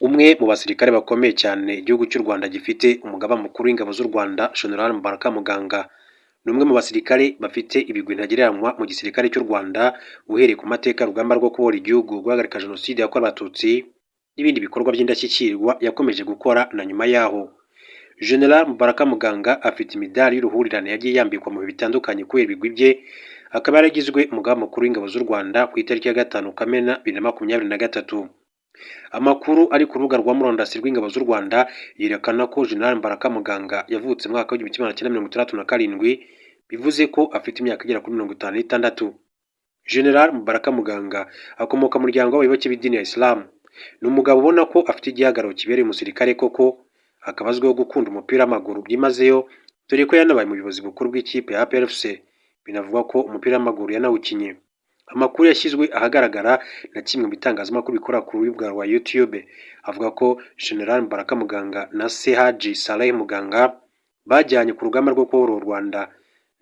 Umwe mu basirikare bakomeye cyane igihugu cy'u Rwanda gifite umugaba mukuru w'ingabo z'u Rwanda General Mubaraka Muganga, ni umwe mu basirikare bafite ibigwi ntagereranywa mu gisirikare cy'u Rwanda uhereye ku mateka y'urugamba rwo kubohora igihugu, guhagarika jenoside yakorewe abatutsi n'ibindi bikorwa by'indashyikirwa yakomeje gukora na nyuma yaho. General Mubaraka Muganga afite imidari y'uruhurirane yagiye yambikwa mu bihe bitandukanye kubera ibigwi bye, akaba yaragizwe umugaba mukuru w'ingabo z'u Rwanda ku itariki ya 5 Kamena 2023. Amakuru ari ku rubuga rwa murandasi rw'ingabo z'u Rwanda yerekana ko General Mubaraka Muganga yavutse mu mwaka w'1967, bivuze ko afite imyaka igera kuri 56. General Mubaraka Muganga akomoka mu muryango w'abayoboke b'idini ya Islam. Ni umugabo ubona ko afite igihagararo kibereye umusirikare koko, akaba azwiho gukunda umupira w'amaguru byimazeyo, dore ko yanabaye umuyobozi mukuru bw'ikipe ya APR FC. Binavugwa ko umupira w'amaguru yanawukinye. Amakuru yashyizwe ahagaragara na kimwe mu bitangazamakuru bikora ku rubuga rwa YouTube avuga ko General Mubaraka Muganga na se Haji Saleh Muganga bajyanye ku rugamba rwo kubohora u Rwanda,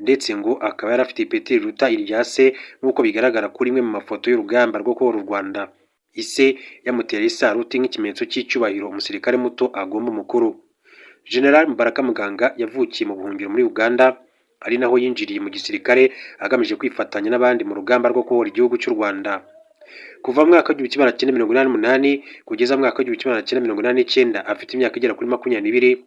ndetse ngo akaba yari afite ipeti riruta irya se nk'uko bigaragara kuri imwe mu mafoto y'urugamba rwo kubohora u Rwanda. Ise yamutera isaruti nk'ikimenyetso cy'icyubahiro umusirikare muto agomba umukuru. General Mubaraka Muganga yavukiye mu buhungiro muri Uganda, ari naho yinjiriye mu gisirikare agamije kwifatanya n'abandi mu rugamba rwo kubohora igihugu cy'u Rwanda. Kuva mu mwaka w'1988 kugeza mu mwaka w'1989, afite imyaka igera kuri 22.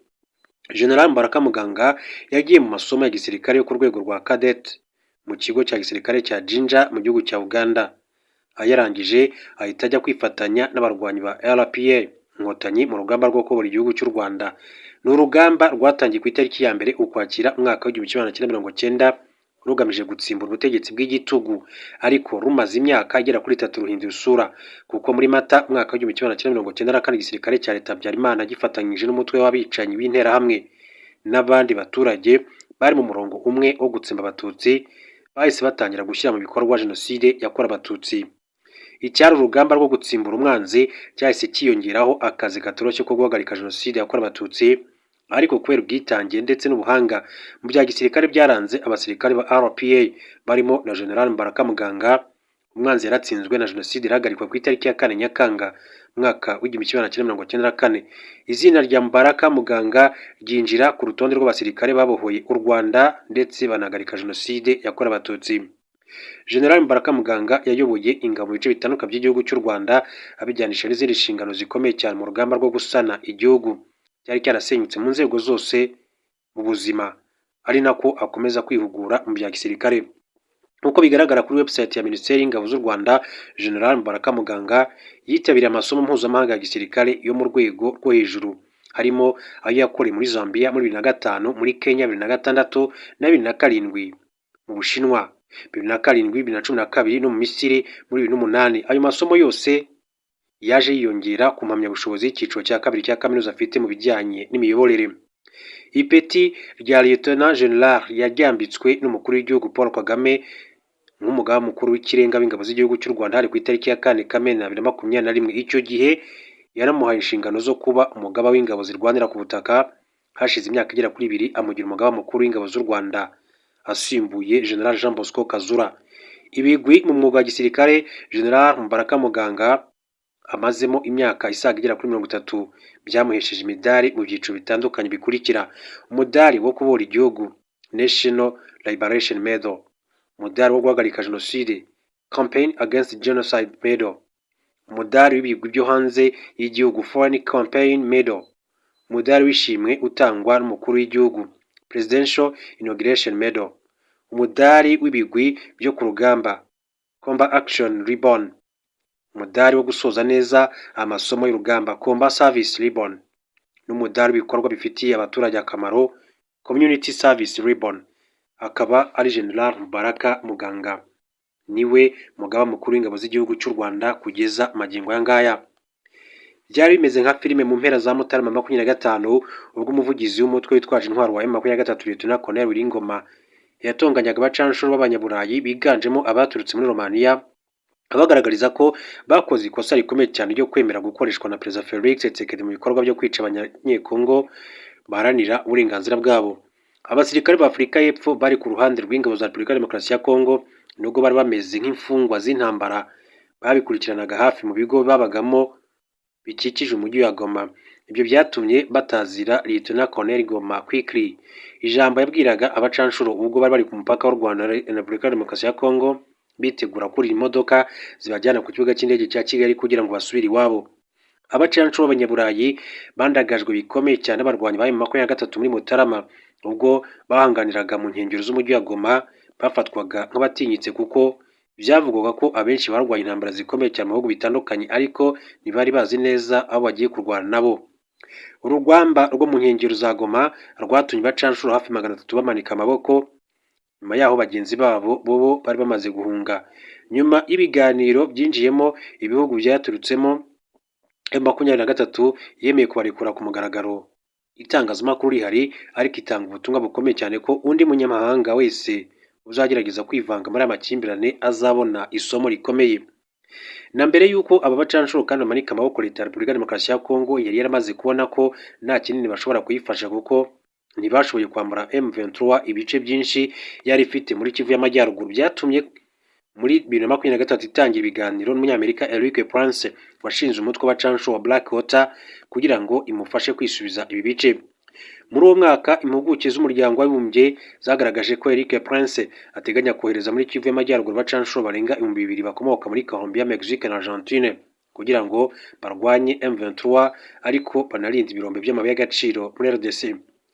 General Mubaraka Muganga yagiye mu masomo ya gisirikare yo ku rwego rwa cadet mu kigo cya gisirikare cya Jinja mu gihugu cya Uganda. Ayarangije ahita ajya kwifatanya n'abarwanyi ba RPA Inkotanyi mu rugamba rwo kubohora igihugu cy'u Rwanda. Ni urugamba rwatangiye ku itariki ya 1 Ukwakira umwaka w'1990 rugamije gutsimbura ubutegetsi bw'igitugu, ariko rumaze imyaka igera kuri 3 ruhindura isura, kuko muri Mata umwaka w'1994 igisirikare cya Leta Habyarimana gifatanyije n'umutwe w'abicanyi b'interahamwe n'abandi baturage bari mu murongo umwe wo gutsemba abatutsi bahise batangira gushyira mu bikorwa jenoside yakorewe abatutsi. Icyari urugamba rwo gutsimbura umwanzi cyahise cyiyongeraho akazi katoroshye ko guhagarika jenoside yakorewe abatutsi, ariko kubera ubwitange ndetse n'ubuhanga mu bya gisirikare byaranze abasirikare ba RPA barimo na General Mubaraka Muganga, umwanzi yaratsinzwe na jenoside irahagarikwa ku itariki ya 4 Nyakanga mwaka w'1994. Izina rya Mubaraka Muganga ryinjira ku rutonde rw'abasirikare babohoye u Rwanda ndetse banahagarika jenoside yakorewe abatutsi. General Mubaraka Muganga yayoboye ingabo mu bice bitandukanye by'igihugu cy'u Rwanda, abijyanisha n'izindi nshingano zikomeye cyane mu rugamba rwo gusana igihugu cyari cyarasenyutse mu nzego zose mu buzima, ari nako akomeza kwihugura mu bya gisirikare. Nk'uko bigaragara kuri website ya Minisiteri y'Ingabo z'u Rwanda, General Mubaraka Muganga yitabiriye amasomo mpuzamahanga ya gisirikare yo mu rwego rwo hejuru, harimo ayo yakoreye muri Zambia muri 2005, muri Kenya 2006 na 2007, mu Bushinwa 2007, 2012 no mu Misiri muri 2008. Ayo masomo yose yaje yiyongera ku mpamyabushobozi y'icyiciro cya 2 cya kaminuza afite mu bijyanye n'imiyoborere. Ipeti rya Lieutenant General yaryambitswe n'umukuru w'igihugu Paul Kagame nk'umugaba mukuru w'ikirenga w'ingabo z'igihugu cy'u Rwanda hari ku itariki ya 4 Kamena 2021. Icyo gihe yaramuhaye inshingano zo kuba umugaba w'ingabo zirwanira ku butaka. Hashize imyaka igera kuri 2 amugira umugaba mukuru w'ingabo z'u Rwanda, asimbuye General Jean Bosco Kazura. Ibigwi mu mwuga wa gisirikare General Mubaraka Muganga amazemo imyaka isaga igera kuri 30 byamuhesheje imidari mu byiciro bitandukanye bikurikira: umudari wo kubohora igihugu National Liberation Medal, umudari wo guhagarika jenoside Campaign Against Genocide Medal, umudari w'ibigwi byo hanze y'igihugu Foreign Campaign Medal, umudari w'ishimwe utangwa n'umukuru w'igihugu Presidential Inauguration Medal, umudari w'ibigwi byo ku rugamba Combat Action Ribbon, umudari wo gusoza neza amasomo y'urugamba Combat Service Ribbon, n'umudari w'ibikorwa bifitiye abaturage akamaro Community Service Ribbon. Akaba ari General Mubaraka Muganga, niwe mugaba mukuru w'ingabo z'igihugu cy'u Rwanda kugeza magingo aya ngaya. Byari bimeze nka filime mu mpera za Mutarama 2025 ubwo umuvugizi w'umutwe witwaje intwaro wa M23 Lieutenant Colonel Wiringoma yatonganyaga abacanshuro b'abanyaburayi biganjemo abaturutse muri Romania, abagaragariza ko bakoze ikosa rikomeye cyane ryo kwemera gukoreshwa na Perezida Felix Tshisekedi mu bikorwa byo kwica abanyekongo baharanira uburenganzira bwabo. Abasirikare ba Afurika y'Epfo bari ku ruhande rw'ingabo za Repubulika ya Demokarasi ya Kongo, nubwo bari bameze nk'imfungwa z'intambara, babikurikiranaga hafi mu bigo babagamo bikikije umujyi wa Goma. Ibyo byatumye batazira Lieutenant Colonel Goma Quickly. Ijambo yabwiraga abacanshuro ubwo bari ku mupaka w'u Rwanda na Repubulika ya Demokarasi ya Kongo bitegura kurira imodoka zibajyana ku kibuga cy'indege cya Kigali kugira ngo basubire iwabo. Abacanshuro b'Abanyaburayi bandagajwe bikomeye cyane abarwanyi ba M23 muri Mutarama, ubwo bahanganiraga mu nkengero z'umujyi wa Goma bafatwaga nk'abatinyitse kuko byavugwaga ko abenshi barwanya intambara zikomeye cyane mu bihugu bitandukanye, ariko ntibari bazi neza aho bagiye kurwana nabo. Urugamba rwo mu nkengero za Goma rwatumye abacanshuro hafi 300 bamanika amaboko, nyuma yaho bagenzi babo bo bari bamaze guhunga. Nyuma y'ibiganiro byinjiyemo ibihugu byaturutsemo, M23 yemeye kubarekura ku mugaragaro. Itangazamakuru rihari ariko itanga ubutumwa bukomeye cyane ko undi munyamahanga wese uzagerageza kwivanga muri amakimbirane azabona isomo rikomeye. Na mbere y'uko aba bacanshuro kandi bamanika amaboko, Leta ya Repubulika ya Demokarasi ya Kongo yari yaramaze kubona ko nta kinini bashobora kuyifasha kuko ntibashoboye kwambura M23 ibice byinshi yari ifite muri Kivu y'Amajyaruguru. Byatumye muri 2023 itangira ibiganiro n'umunyamerika Eric Prince washinze umutwe w'abacanshuro wa Blackwater kugira ngo imufashe kwisubiza ibi bice. Muri uwo mwaka impuguke z'umuryango w'abibumbye zagaragaje ko Eric Prince ateganya kohereza muri Kivu y'Amajyaruguru abacanshuro barenga 2,000 bakomoka muri Colombia, Mexique na Argentine kugira ngo barwanye M23 ariko banarinda ibirombe by'amabuye y'agaciro muri RDC.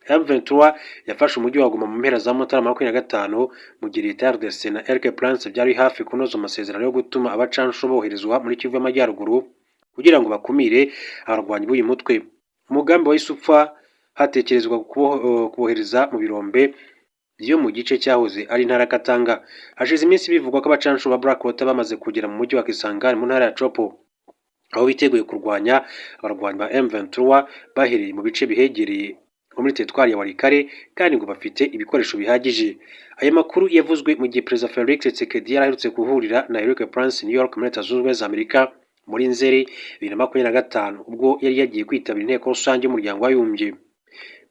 M23 yafashe umujyi wa Goma mu mpera za Mutarama 2025 mu gihe Leta ya RDC na Eric Prince byari hafi kunoza amasezerano yo gutuma abacanshuro boherezwa muri Kivu y'Amajyaruguru kugira ngo bakumire abarwanyi b'uyu mutwe. Umugambi wa Isupfa hatekerezwa kubohereza mu birombe byo mu gice cyahoze ari intara Katanga. Hashize iminsi bivugwa ko abacanshuro ba Blackwater bamaze kugera mu mujyi wa Kisangani mu ntara ya Chopo, aho biteguye kurwanya abarwanyi ba M23 bahereye mu bice bihegereye muri teritwari ya Walikale kandi ngo bafite ibikoresho bihagije. Aya makuru yavuzwe mu gihe Perezida Felix Tshisekedi yaraherutse guhurira na Eric Prince New York muri Leta Zunze Ubumwe za Amerika muri Nzeri 2025 ubwo yari yagiye kwitabira inteko rusange y'umuryango w'abibumbye.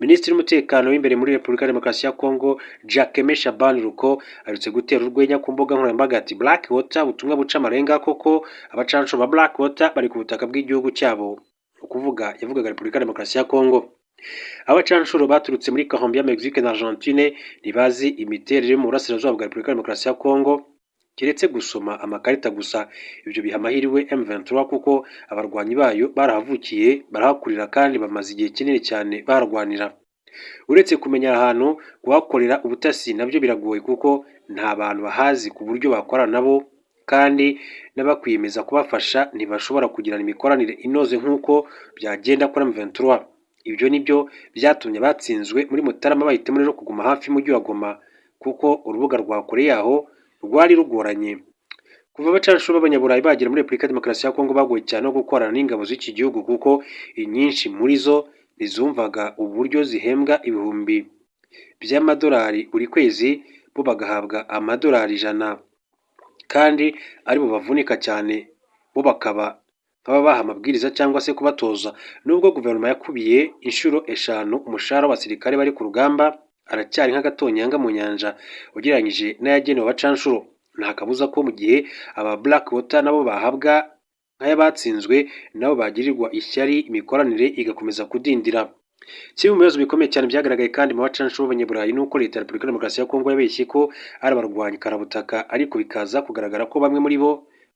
Minisitiri w'umutekano w'imbere muri Repubulika ya Demokarasi ya Kongo Jacques Shaban Ruko aherutse gutera urwenya ku mbuga nkoranyambaga ati Blackwater ubutumwa buca amarenga koko abacanshuro ba Blackwater bari ku butaka bw'igihugu cyabo, ukuvuga yavugaga Repubulika ya Demokarasi ya Kongo. Abacanshuro baturutse muri Colombia, Mexique na Argentine ntibazi imiterere mu burasirazuba bwa Repubulika ya Demokarasi ya Kongo keretse gusoma amakarita gusa. Ibyo biha amahirwe M23 kuko abarwanyi bayo barahavukiye barahakurira kandi bamaze igihe kinini cyane barwanira. Uretse kumenya ahantu kuhakorera ubutasi nabyo biragoye kuko nta bantu bahazi ku buryo bakorana nabo, kandi n'abakwiyemeza kubafasha ntibashobora kugirana imikoranire inoze nk'uko byagenda kuri M23. Ibyo nibyo byatumye batsinzwe muri Mutarama bahitamo rero kuguma hafi y'umujyi wa Goma kuko urubuga rwa kure yaho rwari rugoranye. Kuva abacanshuro b'Abanyaburayi bagera muri Repubulika ya Demokarasi ya Kongo bagoye cyane no gukorana n'ingabo z'iki gihugu kuko inyinshi muri zo ntizumvaga uburyo zihembwa ibihumbi by'amadolari buri kwezi, bo bagahabwa amadolari 100 kandi aribo bavunika cyane, bo bakaba babaha amabwiriza cyangwa se kubatoza. Nubwo guverinoma yakubiye inshuro 5 umushahara w'abasirikare bari ku rugamba, aracyari nk'agatonyanga mu nyanja ugereranyije n'ayagenewe abacanshuro. Nta kabuza ko mu gihe aba Blackwater nabo bahabwa nk'ayabatsinzwe nabo bagirirwa ishyari, imikoranire igakomeza kudindira. Kimwe mu bibazo bikomeye cyane byagaragaye kandi mu bacanshuro b'Abanyaburayi nuko Leta ya Repubulika ya Demokarasi ya Kongo yabeshye ko ari abarwanyi karabutaka, ariko bikaza kugaragara ko bamwe muri bo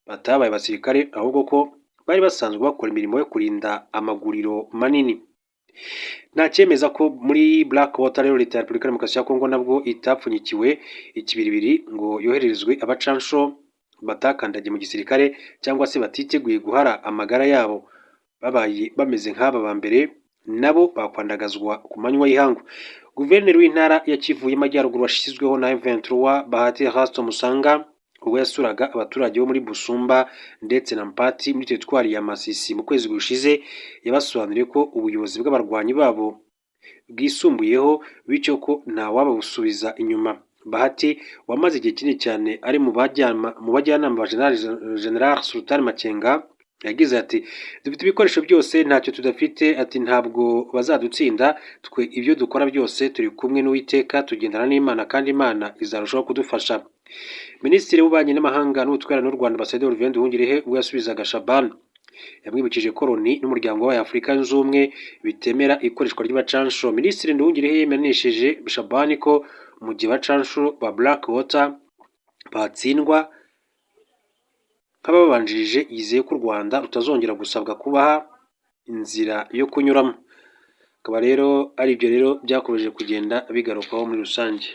batabaye abasirikare ahubwo ko bari basanzwe bakora imirimo yo kurinda amaguriro manini. Nta cyemeza ko muri Blackwater rero Leta ya Repubulika ya Demokarasi ya Kongo nabwo itapfunyikiwe ikibiribiri ngo yoherezwe abacanshuro batakandagiye mu gisirikare cyangwa se batiteguye guhara amagara yabo. Babaye bameze nk'aba ba mbere nabo bakwandagazwa ku manywa y'ihangu. Guverineri w'intara ya Kivu y'Amajyaruguru washyizweho na M23 Bahati Rasto Musanga ubwo yasuraga abaturage bo muri Busumba ndetse na Mpati muri teritwari ya Masisi mu kwezi gushize, yabasobanuriye ko ubuyobozi bw'abarwanyi babo bwisumbuyeho bityo ko nta wababusubiza inyuma. Bahati wamaze igihe kinini cyane ari mu bajyanama ba General Sultan Makenga yagize ati dufite ibikoresho byose ntacyo tudafite, ati ntabwo bazadutsinda, twe ibyo dukora byose turi kumwe n'Uwiteka, tugendana n'Imana kandi Imana izarushaho kudufasha. Minisitiri w'Ububanyi n'Amahanga n'Ubutwererane w'u Rwanda Ambasaderi Olivier Nduhungirehe ubwo yasubizaga Shaban yamwibukije ko Loni n'umuryango w'Afurika yunze ubumwe bitemera ikoreshwa ry'abacanshuro. Minisitiri Nduhungirehe yamenyesheje Shabani ko mu gihe abacanshuro ba Blackwater batsindwa nk'ababanjirije, yizeye ko u Rwanda rutazongera gusabwa kubaha inzira yo kunyuramo. Akaba rero ari ibyo rero byakomeje kugenda bigarukwaho muri rusange.